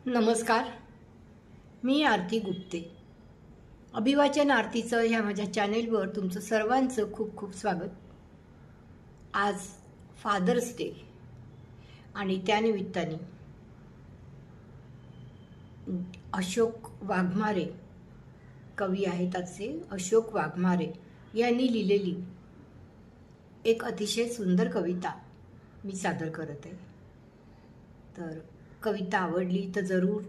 नमस्कार. मी आरती गुप्ते. अभिवाचन आरतीचं ह्या माझ्या चॅनेलवर तुमचं सर्वांचं खूप खूप स्वागत. आज फादर्स डे आणि त्यानिमित्ताने अशोक वाघमारे कवी आहेत, आजचे अशोक वाघमारे यांनी लिहिलेली एक अतिशय सुंदर कविता मी सादर करत आहे. तर कविता आवडली तर जरूर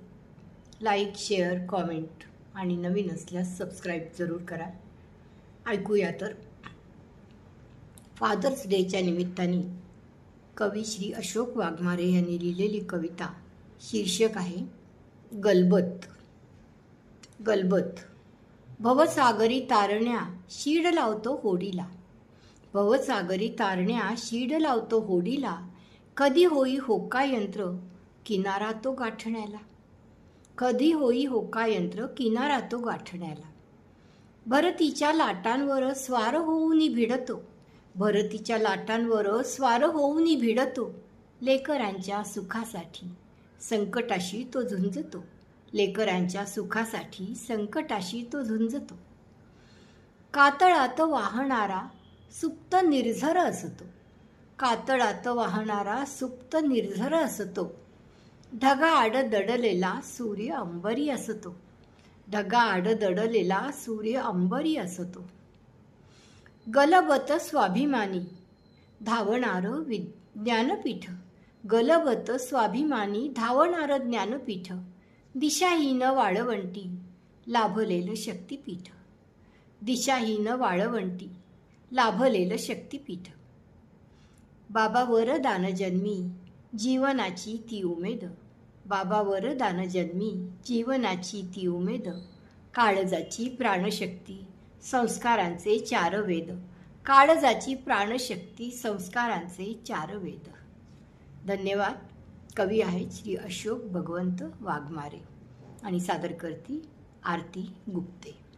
लाईक, शेअर, कॉमेंट आणि नवीन असल्यास सबस्क्राईब जरूर करा. ऐकूया तर. फादर्स डेच्या निमित्ताने कवी श्री अशोक वाघमारे यांनी लिहिलेली कविता. शीर्षक आहे गलबत. गलबत. भवसागरी तारण्या शीड लावतो होडीला. भवसागरी तारण्या शीड लावतो होडीला. कधी होई होका यंत्र किनारा तो गाठण्याला. कधी होई होका यंत्र किनारा तो गाठण्याला. भरतीच्या लाटांवर स्वार होऊन भिडतो. भरतीच्या लाटांवर स्वार होऊन भिडतो. लेकरांच्या सुखासाठी संकटाशी तो झुंजतो. लेकरांच्या सुखासाठी संकटाशी तो झुंजतो. कातळात वाहणारा सुप्त निर्झर असतो. कातळात वाहणारा सुप्त निर्झर असतो. ढगाआड दडलेला सूर्य अंबरी असतो. ढगाआड दडलेला सूर्य अंबरी असतो. गलबत स्वाभिमानी धावणार ज्ञानपीठ. गलबत स्वाभिमानी धावणार ज्ञानपीठ. दिशाहीन वाळवंटी लाभलेलं शक्तिपीठ. दिशाहीन वाळवंटी लाभलेलं शक्तिपीठ. बाबा वरदान जन्मी जीवनाची ती उमेद. बाबा वरदान जन्मी जीवनाची ती उमेद. काळजाची प्राणशक्ती संस्कारांचे चार वेद. काळजाची प्राणशक्ती संस्कारांचे चार वेद. धन्यवाद. कवी आहेत श्री अशोक भगवंत वाघमारे आणि सादर करती आरती गुप्ते.